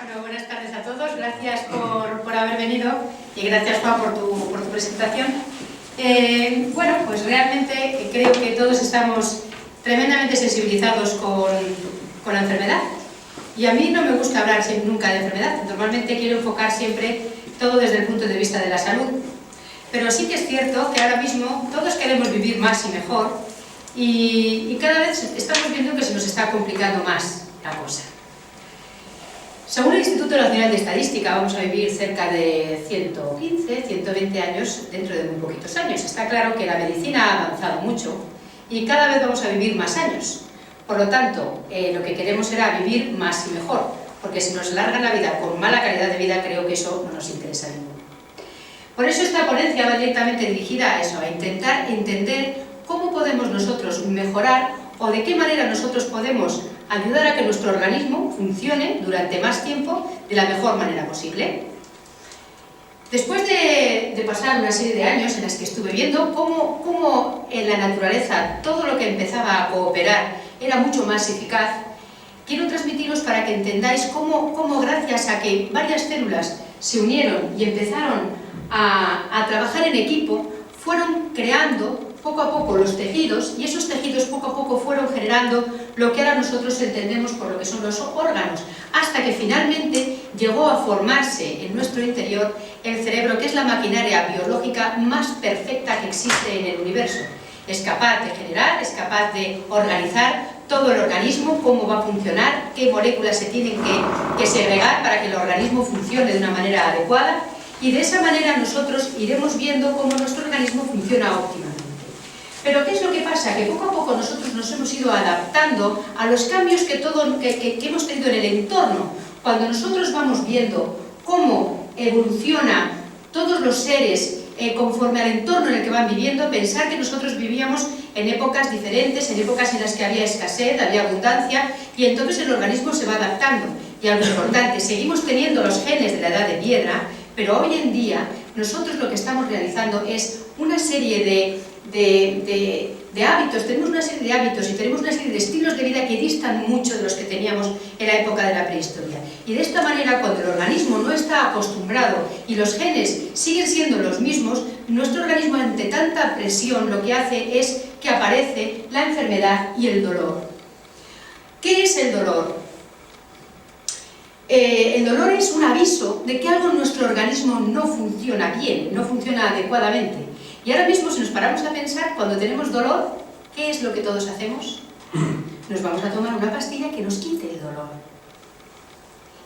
Bueno, buenas tardes a todos. Gracias por haber venido y gracias, Juan, por tu presentación. Bueno, pues realmente creo que todos estamos tremendamente sensibilizados con la enfermedad. Y a mí no me gusta hablar nunca de enfermedad. Normalmente quiero enfocar siempre todo desde el punto de vista de la salud. Pero sí que es cierto que ahora mismo todos queremos vivir más y mejor y cada vez estamos viendo que se nos está complicando más la cosa. Según el Instituto Nacional de Estadística, vamos a vivir cerca de 115, 120 años dentro de muy poquitos años. Está claro que la medicina ha avanzado mucho y cada vez vamos a vivir más años. Por lo tanto, lo que queremos será vivir más y mejor, porque si nos larga la vida con mala calidad de vida, creo que eso no nos interesa a ninguno. Por eso esta ponencia va directamente dirigida a eso, a intentar entender cómo podemos nosotros mejorar o de qué manera nosotros podemos ayudar a que nuestro organismo funcione durante más tiempo de la mejor manera posible. Después de pasar una serie de años en las que estuve viendo cómo en la naturaleza todo lo que empezaba a cooperar era mucho más eficaz, quiero transmitiros para que entendáis cómo gracias a que varias células se unieron y empezaron a trabajar en equipo, fueron creando poco a poco los tejidos y esos tejidos poco a poco fueron generando lo que ahora nosotros entendemos por lo que son los órganos, hasta que finalmente llegó a formarse en nuestro interior el cerebro, que es la maquinaria biológica más perfecta que existe en el universo. Es capaz de generar, es capaz de organizar todo el organismo, cómo va a funcionar, qué moléculas se tienen que segregar para que el organismo funcione de una manera adecuada, y de esa manera nosotros iremos viendo cómo nuestro organismo funciona óptimamente. Pero ¿qué es lo que pasa? Que poco a poco nosotros nos hemos ido adaptando a los cambios que hemos tenido en el entorno. Cuando nosotros vamos viendo cómo evoluciona todos los seres conforme al entorno en el que van viviendo, pensar que nosotros vivíamos en épocas diferentes, en épocas en las que había escasez, había abundancia, y entonces el organismo se va adaptando. Y algo importante, seguimos teniendo los genes de la edad de piedra, pero hoy en día nosotros lo que estamos realizando es una serie de hábitos, tenemos una serie de hábitos y tenemos una serie de estilos de vida que distan mucho de los que teníamos en la época de la prehistoria. Y de esta manera, cuando el organismo no está acostumbrado y los genes siguen siendo los mismos, nuestro organismo ante tanta presión lo que hace es que aparece la enfermedad y el dolor. ¿Qué es el dolor? El dolor es un aviso de que algo en nuestro organismo no funciona bien, no funciona adecuadamente. Y ahora mismo, si nos paramos a pensar, cuando tenemos dolor, ¿qué es lo que todos hacemos? Nos vamos a tomar una pastilla que nos quite el dolor.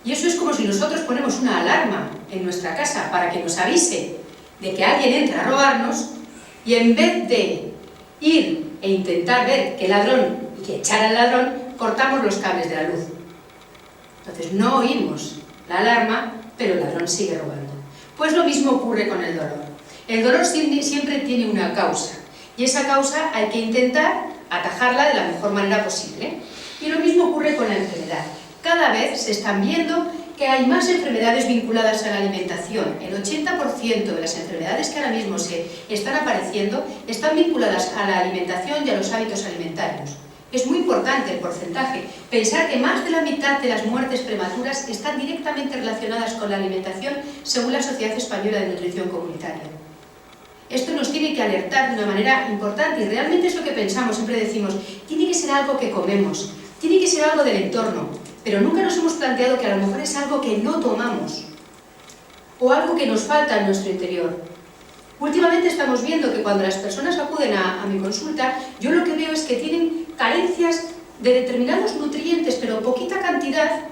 Y eso es como si nosotros ponemos una alarma en nuestra casa para que nos avise de que alguien entra a robarnos, y en vez de ir e intentar ver qué ladrón y que echar al ladrón, cortamos los cables de la luz. Entonces no oímos la alarma, pero el ladrón sigue robando. Pues lo mismo ocurre con el dolor. El dolor siempre tiene una causa, y esa causa hay que intentar atajarla de la mejor manera posible. Y lo mismo ocurre con la enfermedad. Cada vez se están viendo que hay más enfermedades vinculadas a la alimentación. El 80% de las enfermedades que ahora mismo se están apareciendo están vinculadas a la alimentación y a los hábitos alimentarios. Es muy importante el porcentaje. Pensar que más de la mitad de las muertes prematuras están directamente relacionadas con la alimentación, según la Sociedad Española de Nutrición Comunitaria. Esto nos tiene que alertar de una manera importante, y realmente es lo que pensamos. Siempre decimos, tiene que ser algo que comemos, tiene que ser algo del entorno, pero nunca nos hemos planteado que a lo mejor es algo que no tomamos o algo que nos falta en nuestro interior. Últimamente estamos viendo que cuando las personas acuden a mi consulta, yo lo que veo es que tienen carencias de determinados nutrientes, pero poquita cantidad,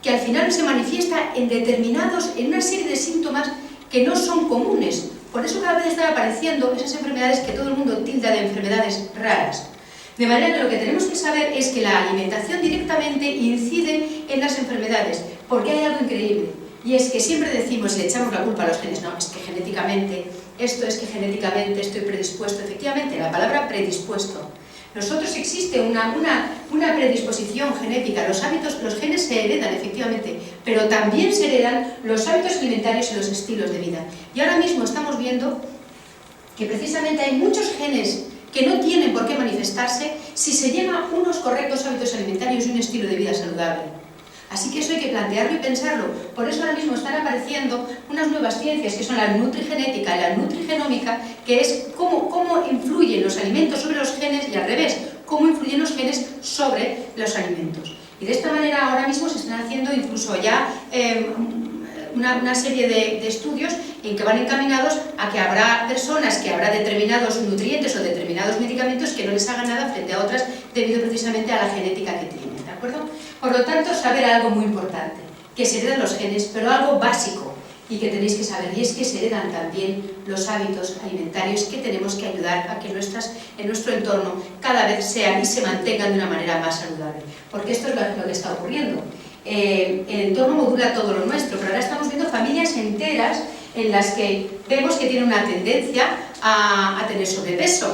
que al final se manifiesta en una serie de síntomas que no son comunes. Por eso cada vez están apareciendo esas enfermedades que todo el mundo tilda de enfermedades raras. De manera que lo que tenemos que saber es que la alimentación directamente incide en las enfermedades, porque hay algo increíble, y es que siempre decimos y le echamos la culpa a los genes, no, es que genéticamente, estoy predispuesto. Efectivamente, la palabra predispuesto. Nosotros existe una predisposición genética, los genes se heredan efectivamente, pero también se heredan los hábitos alimentarios y los estilos de vida. Y ahora mismo estamos viendo que precisamente hay muchos genes que no tienen por qué manifestarse si se llevan unos correctos hábitos alimentarios y un estilo de vida saludable. Así que eso hay que plantearlo y pensarlo. Por eso ahora mismo están apareciendo unas nuevas ciencias que son la nutrigenética y la nutrigenómica, que es cómo influyen los alimentos sobre los genes y al revés, cómo influyen los genes sobre los alimentos. Y de esta manera ahora mismo se están haciendo incluso ya una serie de estudios en que van encaminados a que habrá personas que habrá determinados nutrientes o determinados medicamentos que no les hagan nada frente a otras debido precisamente a la genética que tienen, ¿de acuerdo? Por lo tanto, saber algo muy importante, que se heredan los genes, pero algo básico y que tenéis que saber, y es que se heredan también los hábitos alimentarios que tenemos que ayudar a que en nuestro entorno cada vez sean y se mantengan de una manera más saludable. Porque esto es lo que está ocurriendo. El entorno modula todo lo nuestro, pero ahora estamos viendo familias enteras en las que vemos que tienen una tendencia a tener sobrepeso.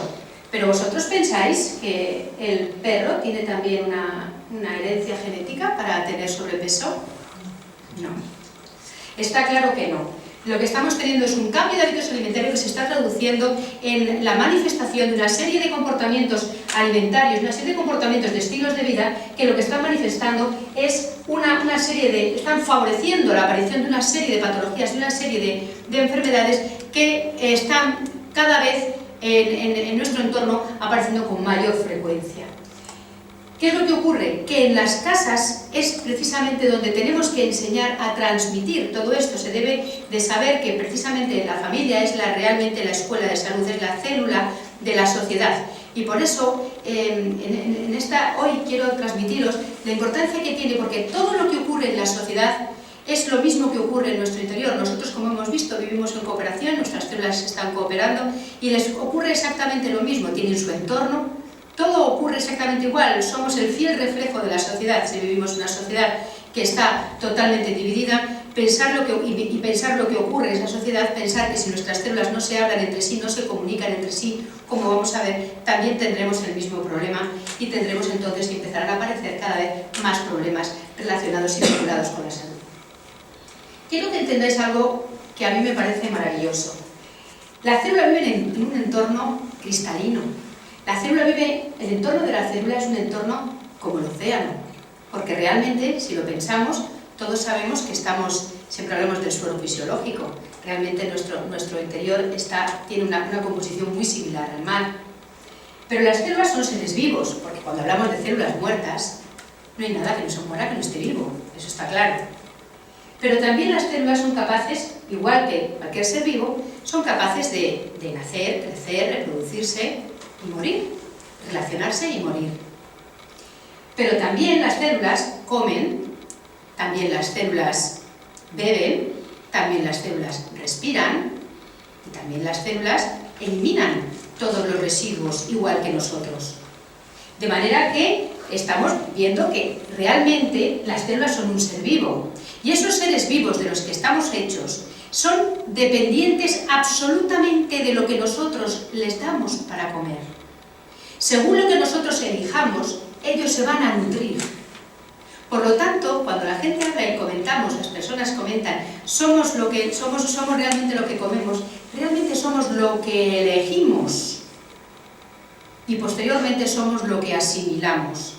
Pero vosotros pensáis que el perro tiene también una herencia genética para tener sobrepeso? No. Está claro que no. Lo que estamos teniendo es un cambio de hábitos alimentarios que se está traduciendo en la manifestación de una serie de comportamientos alimentarios, una serie de comportamientos de estilos de vida que lo que están manifestando es están favoreciendo la aparición de una serie de patologías, de una serie de enfermedades que están cada vez en nuestro entorno apareciendo con mayor frecuencia. ¿Qué es lo que ocurre? Que en las casas es precisamente donde tenemos que enseñar a transmitir todo esto. Se debe de saber que precisamente la familia es realmente la escuela de salud, es la célula de la sociedad. Y por eso hoy quiero transmitiros la importancia que tiene, porque todo lo que ocurre en la sociedad es lo mismo que ocurre en nuestro interior. Nosotros, como hemos visto, vivimos en cooperación, nuestras células están cooperando y les ocurre exactamente lo mismo. Tienen su entorno. Todo ocurre exactamente igual, somos el fiel reflejo de la sociedad. Si vivimos en una sociedad que está totalmente dividida, pensar lo que ocurre en esa sociedad, pensar que si nuestras células no se hablan entre sí, no se comunican entre sí, como vamos a ver, también tendremos el mismo problema y tendremos entonces que empezar a aparecer cada vez más problemas relacionados y vinculados con la salud. Quiero que entendáis algo que a mí me parece maravilloso. La célula vive en un entorno cristalino. El entorno de la célula es un entorno como el océano, porque realmente, si lo pensamos, todos sabemos que siempre hablamos del suelo fisiológico, realmente nuestro interior tiene una composición muy similar al mar. Pero las células son seres vivos, porque cuando hablamos de células muertas, no hay nada que no se muera que no esté vivo, eso está claro. Pero también las células son capaces, igual que cualquier ser vivo, son capaces de nacer, crecer, reproducirse y morir, relacionarse y morir. Pero también las células comen, también las células beben, también las células respiran y también las células eliminan todos los residuos igual que nosotros. De manera que estamos viendo que realmente las células son un ser vivo y esos seres vivos de los que estamos hechos son dependientes absolutamente de lo que nosotros les damos para comer. Según lo que nosotros elijamos, ellos se van a nutrir. Por lo tanto, cuando la gente habla y comentamos, las personas comentan, somos realmente lo que comemos, realmente somos lo que elegimos y posteriormente somos lo que asimilamos,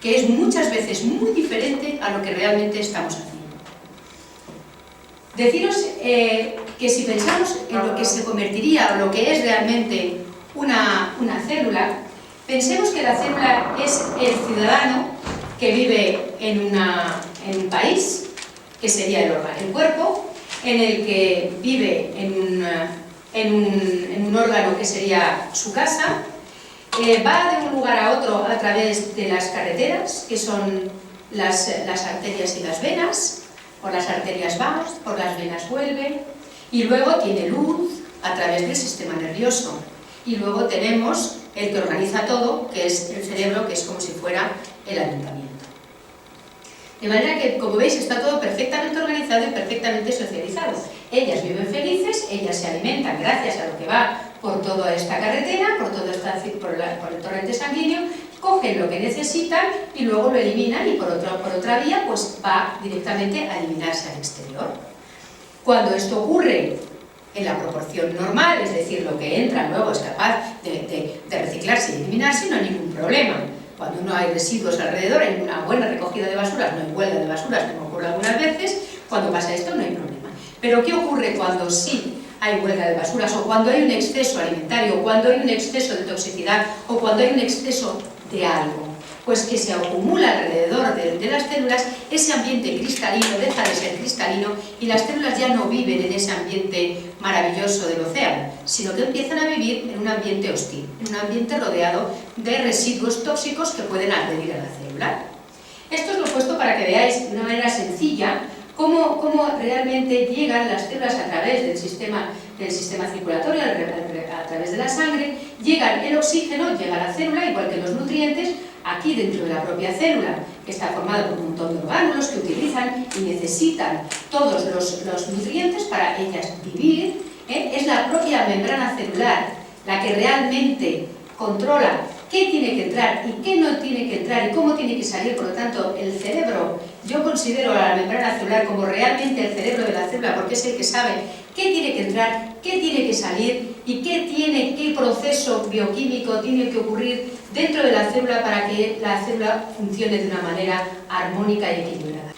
que es muchas veces muy diferente a lo que realmente estamos haciendo. Deciros que si pensamos en lo que se convertiría o lo que es realmente una célula, pensemos que la célula es el ciudadano que vive en un país, que sería el cuerpo, en el que vive en un órgano que sería su casa, va de un lugar a otro a través de las carreteras, que son las arterias y las venas. Por las arterias va, por las venas vuelve, y luego tiene luz a través del sistema nervioso. Y luego tenemos el que organiza todo, que es el cerebro, que es como si fuera el ayuntamiento. De manera que, como veis, está todo perfectamente organizado y perfectamente socializado. Ellas viven felices, ellas se alimentan gracias a lo que va por toda esta carretera, por el torrente sanguíneo, cogen lo que necesitan y luego lo eliminan y por otra vía pues va directamente a eliminarse al exterior. Cuando esto ocurre en la proporción normal, es decir, lo que entra luego es capaz de reciclarse y eliminarse, no hay ningún problema. Cuando no hay residuos alrededor, hay una buena recogida de basuras, no hay huelga de basuras, como ocurre algunas veces, cuando pasa esto no hay problema. Pero ¿qué ocurre cuando sí hay huelga de basuras, o cuando hay un exceso alimentario, o cuando hay un exceso de toxicidad, o cuando hay un exceso de algo? Pues que se acumula alrededor de las células ese ambiente cristalino, deja de ser cristalino, y las células ya no viven en ese ambiente maravilloso del océano, sino que empiezan a vivir en un ambiente hostil, en un ambiente rodeado de residuos tóxicos que pueden agredir a la célula. Esto os lo he puesto para que veáis de una manera sencilla cómo realmente llegan las células a través del sistema circulatorio, a través de la sangre, llega el oxígeno, llega a la célula, igual que los nutrientes, aquí dentro de la propia célula, que está formada por un montón de orgánulos que utilizan y necesitan todos los nutrientes para ellas vivir. Es la propia membrana celular la que realmente controla qué tiene que entrar y qué no tiene que entrar y cómo tiene que salir. Por lo tanto, el cerebro, yo considero a la membrana celular como realmente el cerebro de la célula, porque es el que sabe qué tiene que entrar, qué tiene que salir y qué proceso bioquímico tiene que ocurrir dentro de la célula para que la célula funcione de una manera armónica y equilibrada.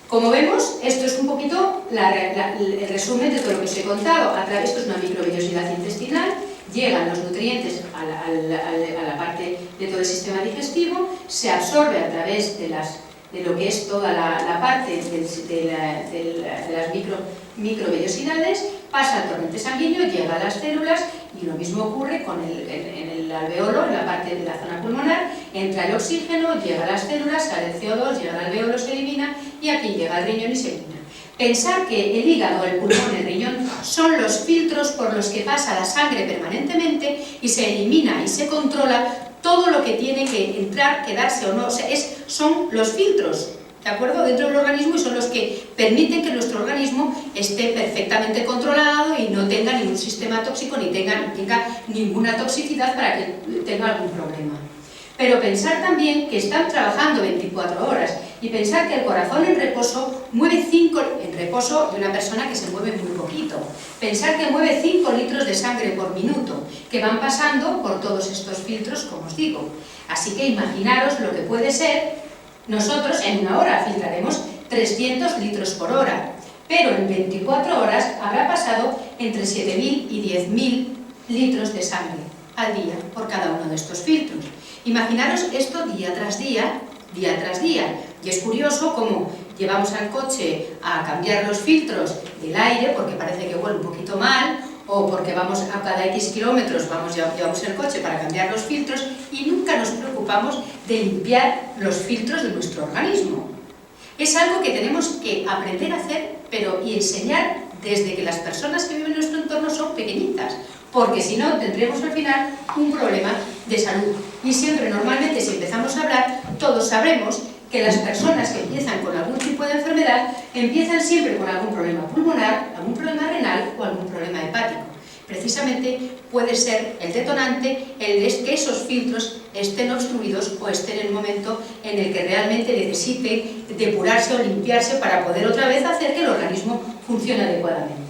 Como vemos, esto es un poquito el resumen de todo lo que os he contado. Esto es una microvellosidad intestinal, llegan los nutrientes a la parte de todo el sistema digestivo, se absorbe a través de lo que es toda la parte de las microvellosidades, pasa al torrente sanguíneo, llega a las células, y lo mismo ocurre en el alveolo, en la parte de la zona pulmonar, entra el oxígeno, llega a las células, sale el CO2, llega al alveolo, se elimina, y aquí llega el riñón y se elimina. Pensar que el hígado, el pulmón, el riñón son los filtros por los que pasa la sangre permanentemente y se elimina y se controla todo lo que tiene que entrar, quedarse o no. O sea, son los filtros, ¿de acuerdo?, dentro del organismo, y son los que permiten que nuestro organismo esté perfectamente controlado y no tenga ningún sistema tóxico ni tenga ninguna toxicidad para que tenga algún problema. Pero pensar también que están trabajando 24 horas y pensar que el corazón en reposo mueve 5, en reposo de una persona que se mueve muy poquito, pensar que mueve 5 litros de sangre por minuto, que van pasando por todos estos filtros, como os digo. Así que imaginaros lo que puede ser. Nosotros en una hora filtraremos 300 litros por hora, pero en 24 horas habrá pasado entre 7.000 y 10.000 litros de sangre al día por cada uno de estos filtros. Imaginaros esto día tras día, día tras día. Y es curioso cómo llevamos al coche a cambiar los filtros del aire porque parece que huele un poquito mal, o porque vamos a cada X kilómetros, llevamos el coche para cambiar los filtros, y nunca nos preocupamos de limpiar los filtros de nuestro organismo. Es algo que tenemos que aprender a hacer, y enseñar desde que las personas que viven en nuestro entorno son pequeñitas, porque si no tendremos al final un problema de salud. Y siempre, normalmente, si empezamos a hablar, todos sabremos que las personas que empiezan con algún tipo de enfermedad empiezan siempre con algún problema pulmonar, algún problema renal o algún problema hepático. Precisamente puede ser el detonante el de que esos filtros estén obstruidos o estén en un momento en el que realmente necesite depurarse o limpiarse para poder otra vez hacer que el organismo funcione adecuadamente.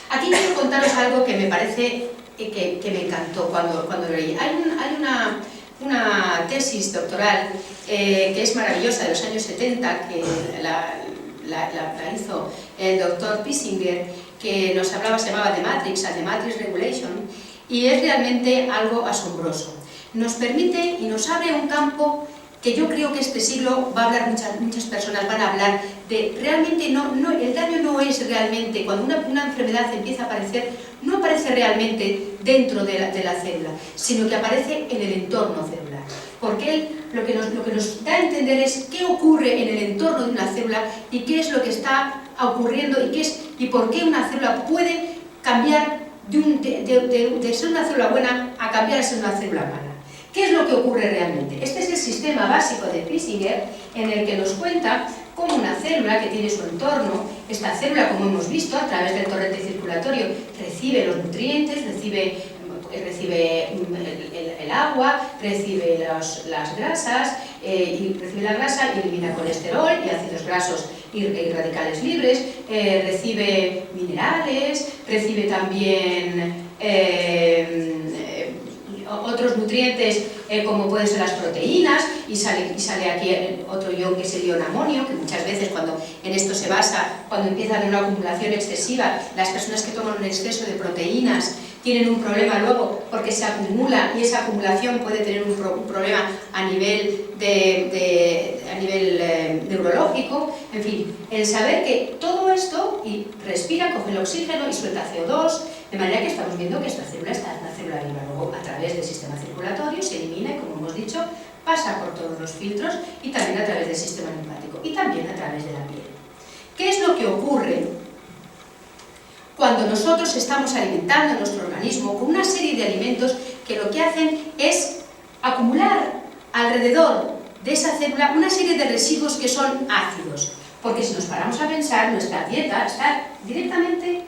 Aquí quiero contaros algo que me parece que me encantó cuando lo leí. Hay una tesis doctoral que es maravillosa, de los años 70, que la hizo el doctor Pissinger, que nos hablaba, se llamaba The Matrix Regulation, y es realmente algo asombroso. Nos permite y nos abre un campo que yo creo que este siglo va a hablar, muchas personas van a hablar de realmente el daño no es realmente, cuando una enfermedad empieza a aparecer, no aparece realmente dentro de la célula, sino que aparece en el entorno celular. Porque lo que nos da a entender es qué ocurre en el entorno de una célula y qué es lo que está ocurriendo y por qué una célula puede cambiar de ser una célula buena a cambiar a ser una célula mala. ¿Qué es lo que ocurre realmente? Este es el sistema básico de Pissinger, en el que nos cuenta cómo una célula que tiene su entorno, esta célula, como hemos visto, a través del torrente circulatorio, recibe los nutrientes, recibe el agua, recibe las grasas, y recibe la grasa y elimina colesterol y ácidos grasos y radicales libres, recibe minerales, recibe también otros nutrientes como pueden ser las proteínas, y sale aquí otro ion que es el ion amonio, que muchas veces cuando en esto se basa, cuando empieza a haber una acumulación excesiva, las personas que toman un exceso de proteínas tienen un problema luego porque se acumula, y esa acumulación puede tener un problema a nivel neurológico. En fin, el saber que todo esto, y respira, coge el oxígeno y suelta CO2, de manera que estamos viendo que esta célula está en una célula viva. Luego, a través del sistema circulatorio se elimina y, como hemos dicho, pasa por todos los filtros, y también a través del sistema linfático, y también a través de la piel. ¿Qué es lo que ocurre cuando nosotros estamos alimentando a nuestro organismo con una serie de alimentos que lo que hacen es acumular alrededor de esa célula una serie de residuos que son ácidos? Porque si nos paramos a pensar, nuestra dieta está directamente,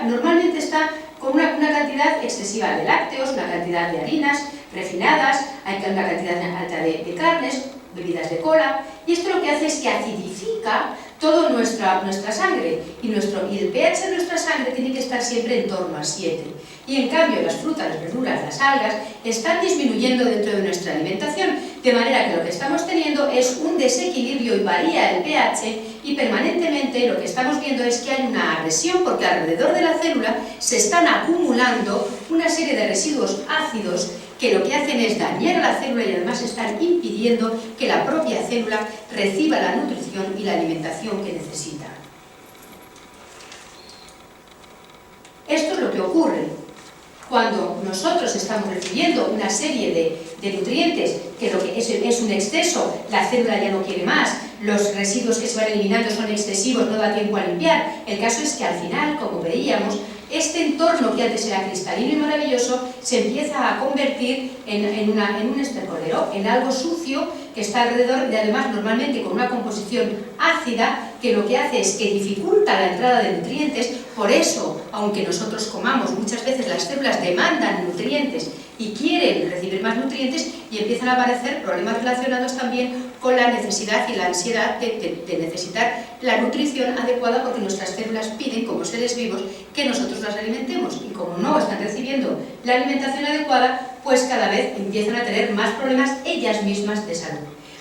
normalmente está con una cantidad excesiva de lácteos, una cantidad de harinas refinadas, hay una cantidad alta de carnes, bebidas de cola, y esto lo que hace es que acidifica toda nuestra sangre, y el pH de nuestra sangre tiene que estar siempre en torno a 7. Y en cambio las frutas, las verduras, las algas están disminuyendo dentro de nuestra alimentación, de manera que lo que estamos teniendo es un desequilibrio y varía el pH, y permanentemente lo que estamos viendo es que hay una agresión, porque alrededor de la célula se están acumulando una serie de residuos ácidos que lo que hacen es dañar a la célula, y además están impidiendo que la propia célula reciba la nutrición y la alimentación que necesita. Esto es lo que ocurre cuando nosotros estamos recibiendo una serie de nutrientes, que lo que es un exceso, la célula ya no quiere más, los residuos que se van eliminando son excesivos, no da tiempo a limpiar. El caso es que al final, como veíamos, este entorno que antes era cristalino y maravilloso se empieza a convertir en un estercolero, en algo sucio que está alrededor, y además normalmente con una composición ácida, que lo que hace es que dificulta la entrada de nutrientes. Por eso, aunque nosotros comamos, muchas veces las células demandan nutrientes y quieren recibir más nutrientes, y empiezan a aparecer problemas relacionados también con la necesidad y la ansiedad de necesitar la nutrición adecuada, porque nuestras células piden, como seres vivos, que nosotros las alimentemos, y como no están recibiendo la alimentación adecuada, pues cada vez empiezan a tener más problemas ellas mismas de salud.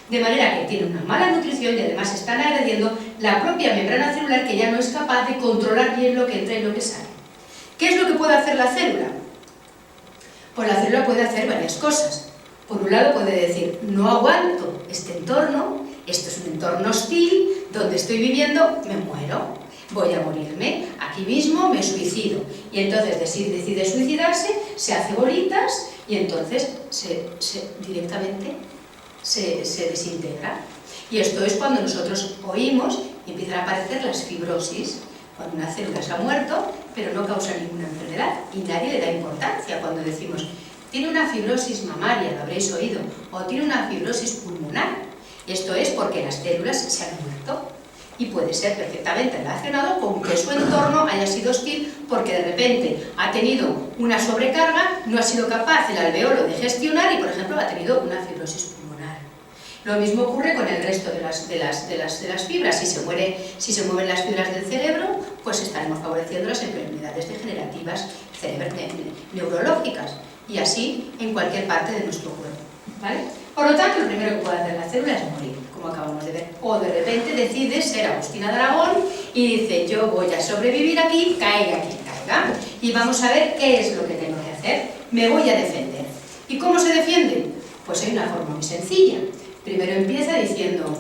De manera que tienen una mala nutrición, y además están agrediendo la propia membrana celular, que ya no es capaz de controlar bien lo que entra y lo que sale. ¿Qué es lo que puede hacer la célula? Pues la célula puede hacer varias cosas. Por un lado puede decir: no aguanto este entorno, esto es un entorno hostil, donde estoy viviendo, me muero, voy a morirme, aquí mismo me suicido. Y entonces decide suicidarse, se hace bolitas, y entonces directamente se desintegra. Y esto es cuando nosotros oímos y empiezan a aparecer las fibrosis, cuando una célula se ha muerto, pero no causa ninguna enfermedad, y nadie le da importancia cuando decimos: tiene una fibrosis mamaria, lo habréis oído, o tiene una fibrosis pulmonar. Esto es porque las células se han muerto, y puede ser perfectamente relacionado con que su entorno haya sido hostil, porque de repente ha tenido una sobrecarga, no ha sido capaz el alveolo de gestionar, y por ejemplo ha tenido una fibrosis pulmonar. Lo mismo ocurre con el resto de las fibras. Si se mueven las fibras del cerebro, pues estaremos favoreciendo las enfermedades degenerativas neurológicas, y así en cualquier parte de nuestro cuerpo, ¿vale? Por lo tanto, lo primero que puede hacer la célula es morir, como acabamos de ver. O de repente decide ser Agustina de Aragón y dice: yo voy a sobrevivir aquí, caiga quien caiga, y vamos a ver qué es lo que tengo que hacer. Me voy a defender. ¿Y cómo se defiende? Pues hay una forma muy sencilla. Primero empieza diciendo: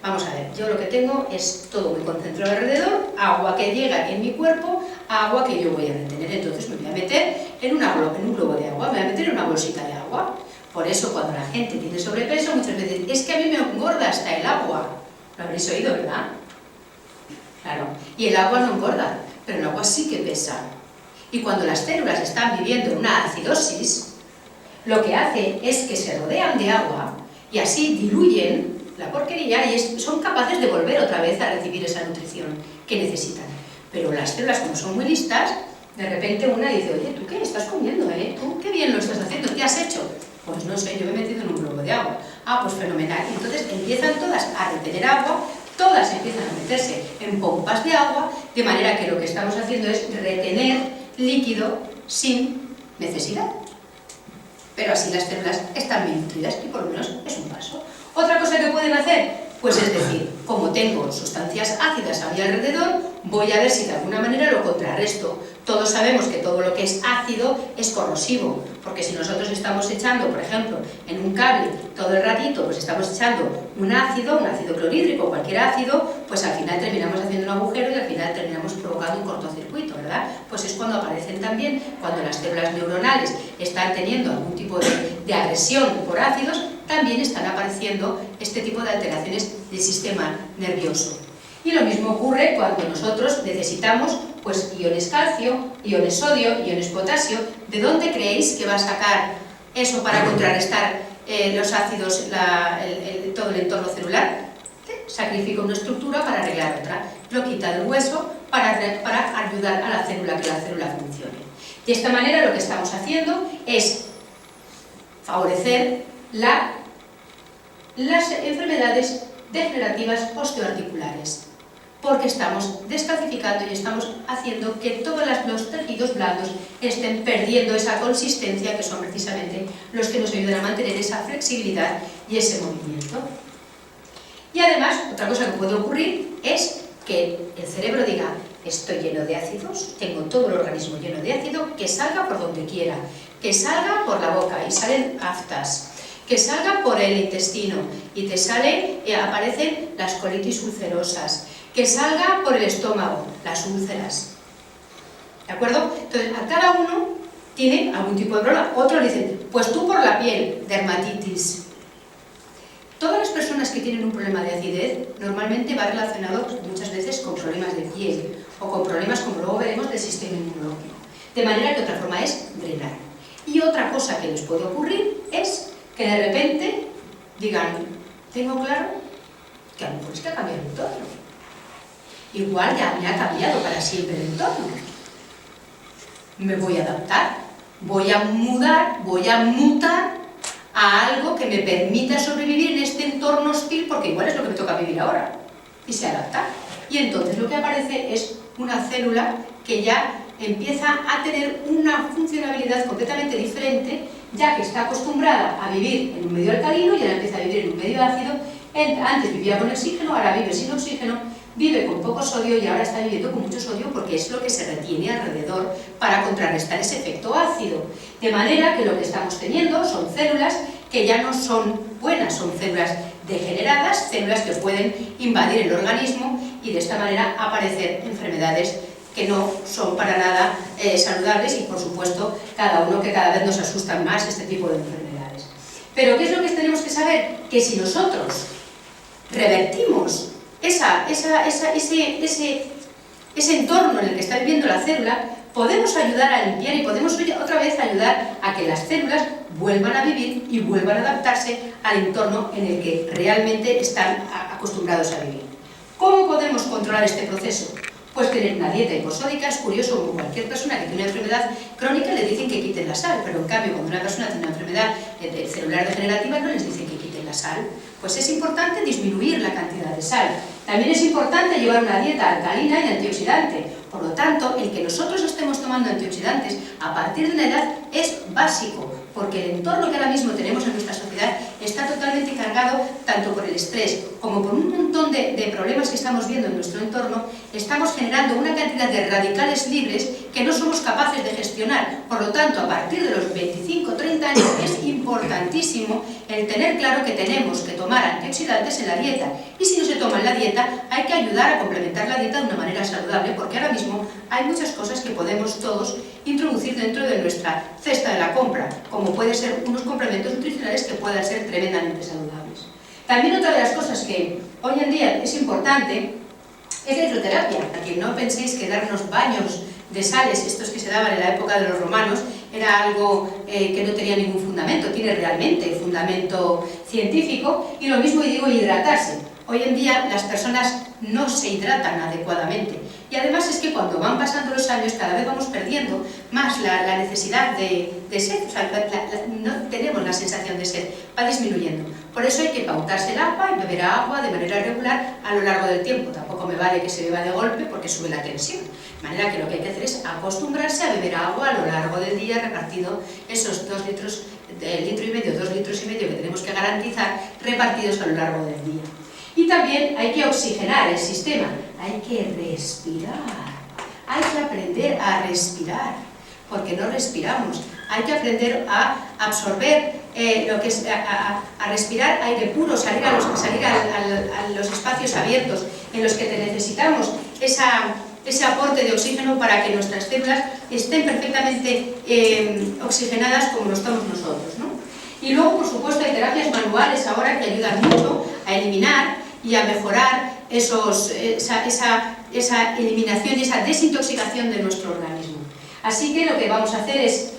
vamos a ver, yo lo que tengo es todo muy concentrado alrededor, agua que llega en mi cuerpo, agua que yo voy a retener, entonces me voy a meter en un globo de agua, me voy a meter en una bolsita de agua. Por eso cuando la gente tiene sobrepeso, muchas veces: es que a mí me engorda hasta el agua. Lo habréis oído, ¿verdad? Claro, y el agua no engorda, pero el agua sí que pesa. Y cuando las células están viviendo en una acidosis, lo que hace es que se rodean de agua, y así diluyen la porquería, y son capaces de volver otra vez a recibir esa nutrición que necesitan. Pero las células, como son muy listas, de repente una dice: oye, ¿tú qué estás comiendo? ¿Tú qué bien lo estás haciendo? ¿Qué has hecho? Pues no sé, yo me he metido en un globo de agua. Ah, pues fenomenal. Y entonces empiezan todas a retener agua, todas empiezan a meterse en pompas de agua, de manera que lo que estamos haciendo es retener líquido sin necesidad. pero así las células están bien nutridas y por lo menos es un paso. Otra cosa que pueden hacer, pues es decir, como tengo sustancias ácidas a mi alrededor, voy a ver si de alguna manera lo contrarresto. Todos sabemos que todo lo que es ácido es corrosivo, porque si nosotros estamos echando, por ejemplo, en un cable todo el ratito, pues estamos echando un ácido clorhídrico, cualquier ácido, pues al final terminamos haciendo un agujero y al final terminamos provocando un cortocircuito, ¿verdad? Pues es cuando aparecen también, cuando las células neuronales están teniendo algún tipo de agresión por ácidos, también están apareciendo este tipo de alteraciones del sistema nervioso. Y lo mismo ocurre cuando nosotros necesitamos pues iones calcio, iones sodio, iones potasio. ¿De dónde creéis que va a sacar eso para contrarrestar los ácidos, todo el entorno celular? Sacrifica una estructura para arreglar otra, lo quita del hueso para ayudar a la célula, que la célula funcione. De esta manera lo que estamos haciendo es favorecer las enfermedades degenerativas osteoarticulares, porque estamos descalcificando y estamos haciendo que todos los tejidos blandos estén perdiendo esa consistencia, que son precisamente los que nos ayudan a mantener esa flexibilidad y ese movimiento. Y además, otra cosa que puede ocurrir es que el cerebro diga: estoy lleno de ácidos, tengo todo el organismo lleno de ácido, que salga por donde quiera, que salga por la boca y salen aftas, que salga por el intestino y te aparecen las colitis ulcerosas, que salga por el estómago, las úlceras. ¿De acuerdo? Entonces, a cada uno tiene algún tipo de problema. Otros dicen, pues tú por la piel, dermatitis. Todas las personas que tienen un problema de acidez normalmente va relacionado muchas veces con problemas de piel o con problemas, como luego veremos, del sistema inmunológico. De manera que otra forma es drenar. Y otra cosa que les puede ocurrir es que de repente digan: tengo claro que a lo mejor es que ha cambiado el entorno. Igual ya me ha cambiado para siempre el entorno. Me voy a adaptar, voy a mutar a algo que me permita sobrevivir en este entorno hostil, porque igual es lo que me toca vivir ahora. Y se adapta. Y entonces lo que aparece es una célula que ya empieza a tener una funcionalidad completamente diferente, ya que está acostumbrada a vivir en un medio alcalino y ahora empieza a vivir en un medio ácido. Antes vivía con oxígeno, ahora vive sin oxígeno, vive con poco sodio y ahora está viviendo con mucho sodio, porque es lo que se retiene alrededor para contrarrestar ese efecto ácido. De manera que lo que estamos teniendo son células que ya no son buenas, son células degeneradas, células que pueden invadir el organismo y de esta manera aparecer enfermedades que no son para nada saludables y, por supuesto, cada vez nos asustan más este tipo de enfermedades. Pero ¿qué es lo que tenemos que saber? Que si nosotros revertimos ese entorno en el que está viviendo la célula, podemos ayudar a limpiar y podemos otra vez ayudar a que las células vuelvan a vivir y vuelvan a adaptarse al entorno en el que realmente están acostumbrados a vivir. ¿Cómo podemos controlar este proceso? Pues tener una dieta hiposódica. Es curioso, como cualquier persona que tiene una enfermedad crónica le dicen que quiten la sal, pero en cambio cuando una persona tiene una enfermedad celular degenerativa no les dicen que quiten la sal. Pues es importante disminuir la cantidad de sal. También es importante llevar una dieta alcalina y antioxidante. Por lo tanto, el que nosotros estemos tomando antioxidantes a partir de una edad es básico, porque el entorno que ahora mismo tenemos en nuestra sociedad está totalmente cargado tanto por el estrés como por un montón de problemas que estamos viendo en nuestro entorno. Estamos generando una cantidad de radicales libres que no somos capaces de gestionar. Por lo tanto, a partir de los 25 o 30 años es importantísimo el tener claro que tenemos que tomar antioxidantes en la dieta. Y si no se toma en la dieta, hay que ayudar a complementar la dieta de una manera saludable, porque ahora mismo hay muchas cosas que podemos todos introducir dentro de nuestra cesta de la compra, como pueden ser unos complementos nutricionales que puedan ser tremendamente saludables. También otra de las cosas que hoy en día es importante es la hidroterapia. Aquí no penséis que darnos baños de sales, estos que se daban en la época de los romanos, era algo que no tenía ningún fundamento. Tiene realmente fundamento científico. Y lo mismo digo hidratarse. Hoy en día las personas no se hidratan adecuadamente. Y además es que cuando van pasando los años cada vez vamos perdiendo más la necesidad de sed, o sea, no tenemos la sensación de sed, va disminuyendo. Por eso hay que pautarse el agua y beber agua de manera regular a lo largo del tiempo. Tampoco me vale que se beba de golpe porque sube la tensión. De manera que lo que hay que hacer es acostumbrarse a beber agua a lo largo del día, repartido esos 2 litros de 1,5 litros, 2,5 litros que tenemos que garantizar repartidos a lo largo del día. Y también hay que oxigenar el sistema, hay que respirar, hay que aprender a respirar, porque no respiramos, hay que aprender a absorber lo que es, a respirar aire puro, salir a los espacios abiertos en los que necesitamos ese aporte de oxígeno para que nuestras células estén perfectamente oxigenadas como lo estamos nosotros, ¿no? Y luego, por supuesto, hay terapias manuales ahora que ayudan mucho a eliminar y a mejorar esa eliminación y esa desintoxicación de nuestro organismo. Así que lo que vamos a hacer es,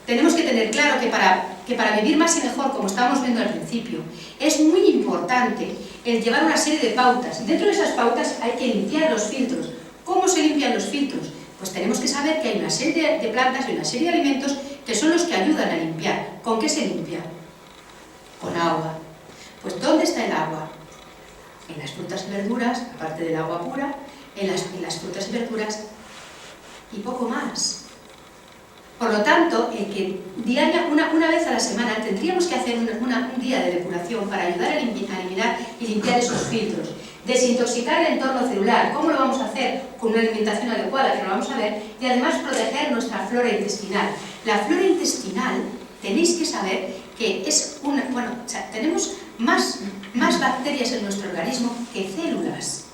tenemos que tener claro que para vivir más y mejor, como estábamos viendo al principio, es muy importante el llevar una serie de pautas. Dentro de esas pautas hay que limpiar los filtros. ¿Cómo se limpian los filtros? Pues tenemos que saber que hay una serie de plantas y una serie de alimentos que son los que ayudan a limpiar. ¿Con qué se limpia? Con agua. Pues ¿dónde está el agua? En las frutas y verduras, aparte del agua pura, en las frutas y verduras y poco más. Por lo tanto, que diaria, una vez a la semana, tendríamos que hacer un día de depuración para ayudar a eliminar y limpiar esos filtros. Desintoxicar el entorno celular. ¿Cómo lo vamos a hacer? Con una alimentación adecuada, que lo vamos a ver, y además proteger nuestra flora intestinal. La flora intestinal, tenéis que saber que es tenemos más bacterias en nuestro organismo que células.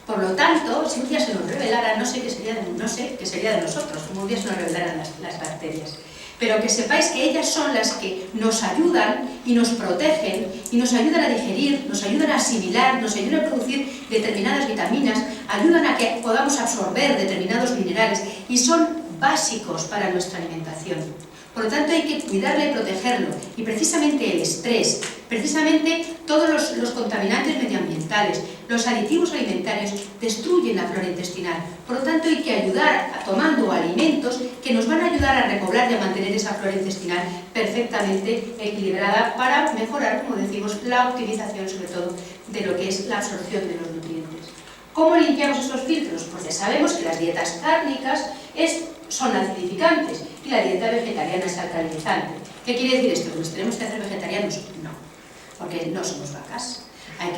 Por lo tanto, si un día se nos revelara, no sé qué sería de nosotros, como un día se nos revelaran las bacterias. Pero que sepáis que ellas son las que nos ayudan y nos protegen y nos ayudan a digerir, nos ayudan a asimilar, nos ayudan a producir determinadas vitaminas, ayudan a que podamos absorber determinados minerales y son básicos para nuestra alimentación. Por lo tanto, hay que cuidarla y protegerlo. Y precisamente el estrés, precisamente todos los contaminantes medioambientales, los aditivos alimentarios destruyen la flora intestinal. Por lo tanto, hay que ayudar tomando alimentos que nos van a ayudar a repoblar y a mantener esa flora intestinal perfectamente equilibrada para mejorar, como decimos, la optimización sobre todo de lo que es la absorción de los nutrientes. ¿Cómo limpiamos estos filtros? Pues ya sabemos que las dietas cárnicas son acidificantes y la dieta vegetariana es alcalinizante. ¿Qué quiere decir esto? ¿Que nos tenemos que hacer vegetarianos? No, porque no somos vacas. Hay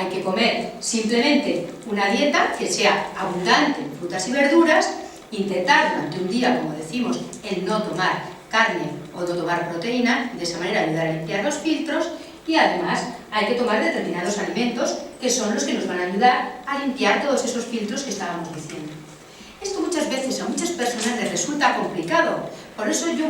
que comer simplemente una dieta que sea abundante en frutas y verduras, intentar durante un día, como decimos, el no tomar carne o no tomar proteína, de esa manera ayudar a limpiar los filtros, y además hay que tomar determinados alimentos que son los que nos van a ayudar a limpiar todos esos filtros que estábamos diciendo. Esto muchas veces a muchas personas les resulta complicado, por eso yo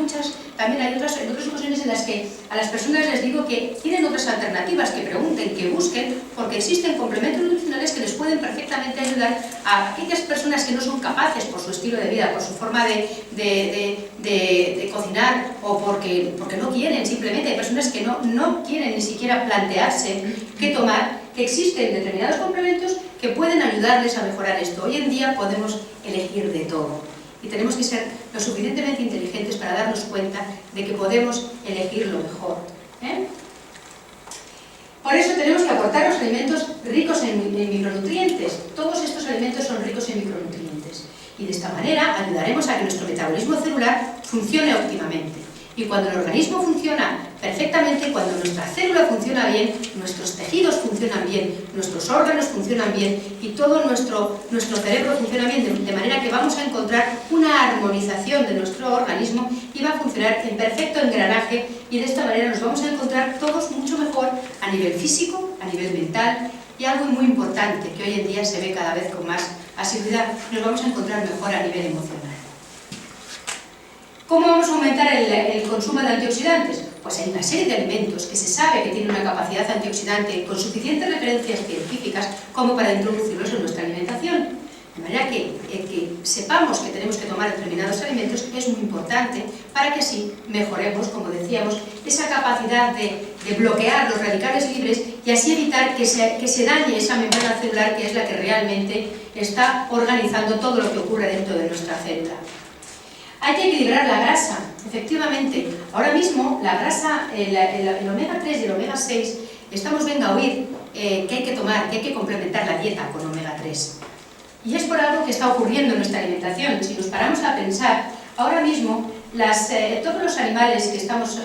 también hay en otras ocasiones en las que a las personas les digo que tienen otras alternativas, que pregunten, que busquen, porque existen complementos nutricionales que les pueden perfectamente ayudar a aquellas personas que no son capaces por su estilo de vida, por su forma de cocinar o porque no quieren, simplemente hay personas que no quieren ni siquiera plantearse qué tomar, que existen determinados complementos que pueden ayudarles a mejorar esto. Hoy en día podemos elegir de todo y tenemos que ser lo suficientemente inteligentes para darnos cuenta de que podemos elegir lo mejor. Por eso tenemos que aportar los alimentos ricos en micronutrientes. Todos estos alimentos son ricos en micronutrientes y de esta manera ayudaremos a que nuestro metabolismo celular funcione óptimamente. Y cuando el organismo funciona perfectamente, cuando nuestra célula funciona bien, nuestros tejidos funcionan bien, nuestros órganos funcionan bien y todo nuestro cerebro funciona bien, de manera que vamos a encontrar una armonización de nuestro organismo y va a funcionar en perfecto engranaje, y de esta manera nos vamos a encontrar todos mucho mejor a nivel físico, a nivel mental, y algo muy importante que hoy en día se ve cada vez con más asiduidad, nos vamos a encontrar mejor a nivel emocional. ¿Cómo vamos a aumentar el consumo de antioxidantes? Pues hay una serie de alimentos que se sabe que tienen una capacidad antioxidante con suficientes referencias científicas como para introducirlos en nuestra alimentación. De manera que sepamos que tenemos que tomar determinados alimentos es muy importante para que así mejoremos, como decíamos, esa capacidad de bloquear los radicales libres y así evitar que se dañe esa membrana celular, que es la que realmente está organizando todo lo que ocurre dentro de nuestra célula. Hay que equilibrar la grasa, efectivamente. Ahora mismo la grasa, el omega 3 y el omega 6, venga a oír que hay que tomar, que hay que complementar la dieta con omega 3. Y es por algo que está ocurriendo en nuestra alimentación. Si nos paramos a pensar, ahora mismo todos los animales que estamos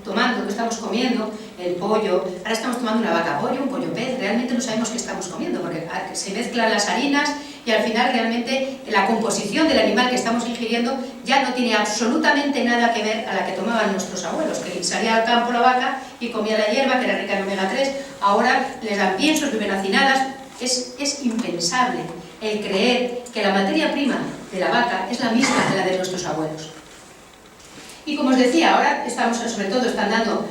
tomando, que estamos comiendo, el pollo, ahora estamos tomando una vaca pollo, un pollo pez, realmente no sabemos qué estamos comiendo, porque se mezclan las harinas y al final realmente la composición del animal que estamos ingiriendo ya no tiene absolutamente nada que ver a la que tomaban nuestros abuelos, que salía al campo la vaca y comía la hierba, que era rica en omega 3, ahora les dan piensos, viven hacinadas. Es impensable el creer que la materia prima de la vaca es la misma que la de nuestros abuelos. Y como os decía, ahora sobre todo están dando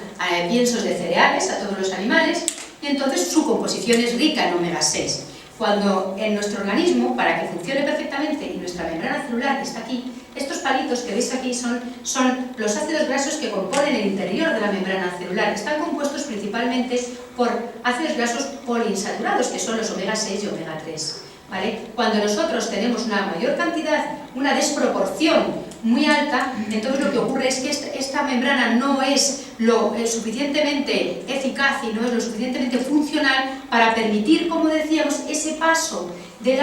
piensos de cereales a todos los animales y entonces su composición es rica en omega 6. Cuando en nuestro organismo, para que funcione perfectamente y nuestra membrana celular que está aquí, estos palitos que veis aquí son los ácidos grasos que componen el interior de la membrana celular. Están compuestos principalmente por ácidos grasos poliinsaturados, que son los omega 6 y omega 3. ¿Vale? Cuando nosotros tenemos una mayor cantidad, una desproporción muy alta, entonces lo que ocurre es que esta membrana no es lo suficientemente eficaz y no es lo suficientemente funcional para permitir, como decíamos, ese paso de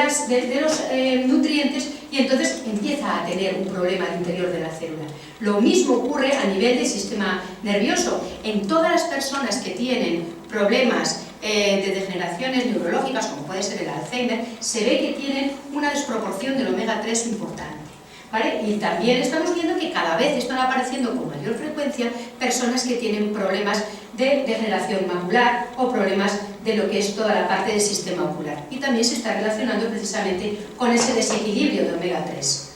los nutrientes y entonces empieza a tener un problema al interior de la célula. Lo mismo ocurre a nivel del sistema nervioso. En todas las personas que tienen problemas de degeneraciones neurológicas, como puede ser el Alzheimer, se ve que tienen una desproporción del omega 3 importante. ¿Vale? Y también estamos viendo que cada vez están apareciendo con mayor frecuencia personas que tienen problemas de degeneración macular o problemas de lo que es toda la parte del sistema ocular. Y también se está relacionando precisamente con ese desequilibrio de omega 3.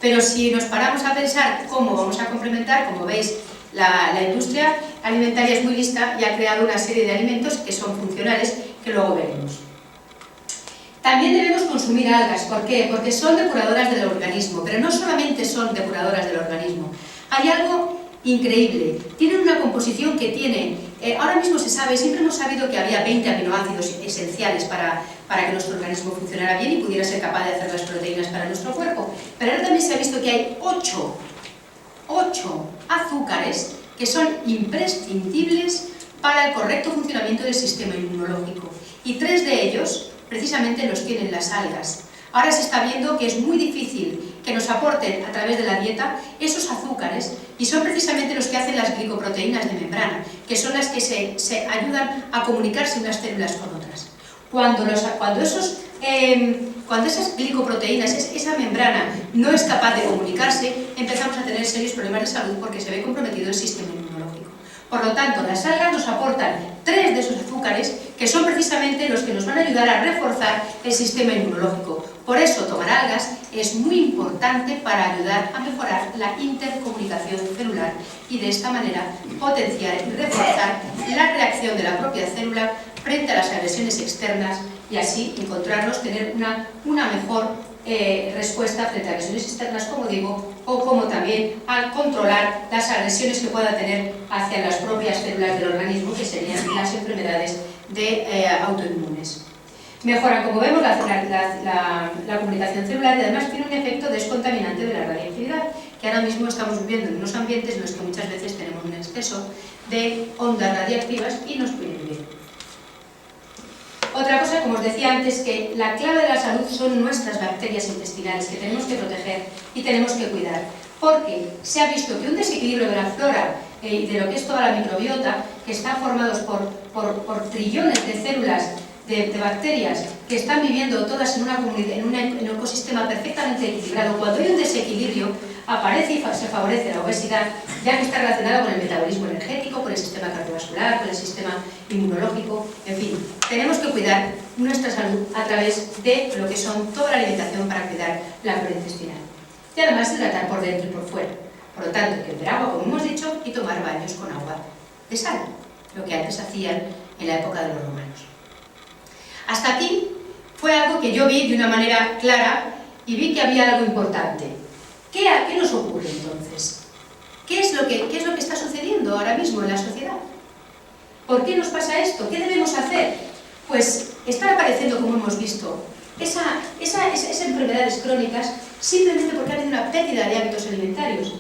Pero si nos paramos a pensar cómo vamos a complementar, como veis, la industria alimentaria es muy lista y ha creado una serie de alimentos que son funcionales, que luego veremos. También debemos consumir algas. ¿Por qué? Porque son depuradoras del organismo, pero no solamente son depuradoras del organismo. Hay algo increíble. Tienen una composición que tienen, ahora mismo se sabe, siempre hemos sabido que había 20 aminoácidos esenciales para que nuestro organismo funcionara bien y pudiera ser capaz de hacer las proteínas para nuestro cuerpo. Pero ahora también se ha visto que hay 8 azúcares que son imprescindibles para el correcto funcionamiento del sistema inmunológico. Y 3 de ellos precisamente los tienen las algas. Ahora se está viendo que es muy difícil que nos aporten a través de la dieta esos azúcares y son precisamente los que hacen las glicoproteínas de membrana, que son las que se ayudan a comunicarse unas células con otras. Cuando esas glicoproteínas, esa membrana no es capaz de comunicarse, empezamos a tener serios problemas de salud porque se ve comprometido el sistema inmunológico. Por lo tanto, las algas nos aportan 3 de esos azúcares que son precisamente los que nos van a ayudar a reforzar el sistema inmunológico. Por eso, tomar algas es muy importante para ayudar a mejorar la intercomunicación celular y de esta manera potenciar y reforzar la reacción de la propia célula frente a las agresiones externas y así tener una mejor respuesta frente a agresiones externas, como digo, o como también al controlar las agresiones que pueda tener hacia las propias células del organismo, que serían las enfermedades autoinmunes. Mejoran, como vemos, la comunicación celular y además tiene un efecto descontaminante de la radiactividad, que ahora mismo estamos viviendo en unos ambientes en los que muchas veces tenemos un exceso de ondas radiactivas y nos puede vivir. Otra cosa, como os decía antes, que la clave de la salud son nuestras bacterias intestinales, que tenemos que proteger y tenemos que cuidar, porque se ha visto que un desequilibrio de la flora y de lo que es toda la microbiota, que están formados por trillones de células de bacterias que están viviendo todas en un ecosistema perfectamente equilibrado, cuando hay un desequilibrio aparece y se favorece la obesidad, ya que está relacionada con el metabolismo energético, con el sistema cardiovascular, con el sistema inmunológico, en fin. Tenemos que cuidar nuestra salud a través de lo que son toda la alimentación para cuidar la flora intestinal. Y además hidratar por dentro y por fuera. Por lo tanto, beber agua, como hemos dicho, y tomar baños con agua de sal, lo que antes hacían en la época de los romanos. Hasta aquí fue algo que yo vi de una manera clara y vi que había algo importante. ¿Qué nos ocurre entonces? ¿Qué es lo que está sucediendo ahora mismo en la sociedad? ¿Por qué nos pasa esto? ¿Qué debemos hacer? Pues están apareciendo, como hemos visto, esas enfermedades crónicas simplemente porque ha habido una pérdida de hábitos alimentarios.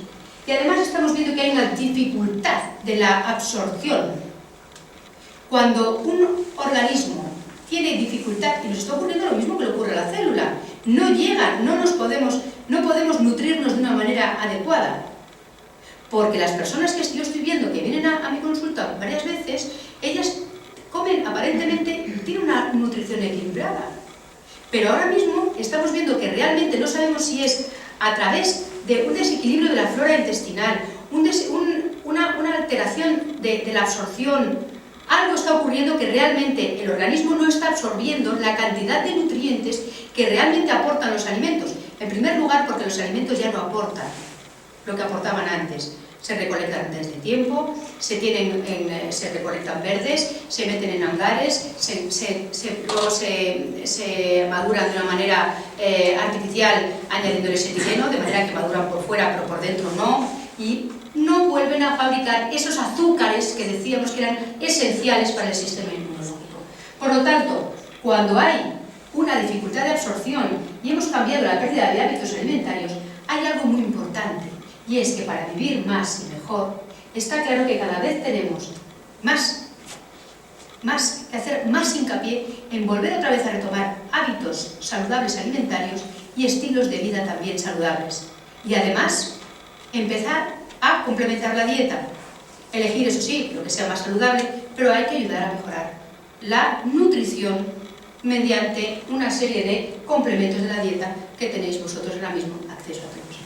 Y además estamos viendo que hay una dificultad de la absorción. Cuando un organismo tiene dificultad, y nos está ocurriendo lo mismo que le ocurre a la célula, no podemos nutrirnos de una manera adecuada. Porque las personas que yo estoy viendo que vienen a mi consulta varias veces, ellas comen aparentemente, tienen una nutrición equilibrada. Pero ahora mismo estamos viendo que realmente no sabemos si es a través de un desequilibrio de la flora intestinal, una alteración de la absorción. Algo está ocurriendo que realmente el organismo no está absorbiendo la cantidad de nutrientes que realmente aportan los alimentos. En primer lugar, porque los alimentos ya no aportan lo que aportaban antes. Se recolectan antes de tiempo, se recolectan verdes, se meten en hangares, luego se maduran de una manera artificial añadiéndoles etileno, de manera que maduran por fuera pero por dentro no, y no vuelven a fabricar esos azúcares que decíamos que eran esenciales para el sistema inmunológico. Por lo tanto, cuando hay una dificultad de absorción y hemos cambiado la pérdida de hábitos alimentarios, hay algo muy importante, y es que para vivir más y mejor, está claro que cada vez tenemos que hacer más hincapié en volver otra vez a retomar hábitos saludables alimentarios y estilos de vida también saludables. Y además, empezar a complementar la dieta. Elegir, eso sí, lo que sea más saludable, pero hay que ayudar a mejorar la nutrición mediante una serie de complementos de la dieta que tenéis vosotros ahora mismo acceso a todos.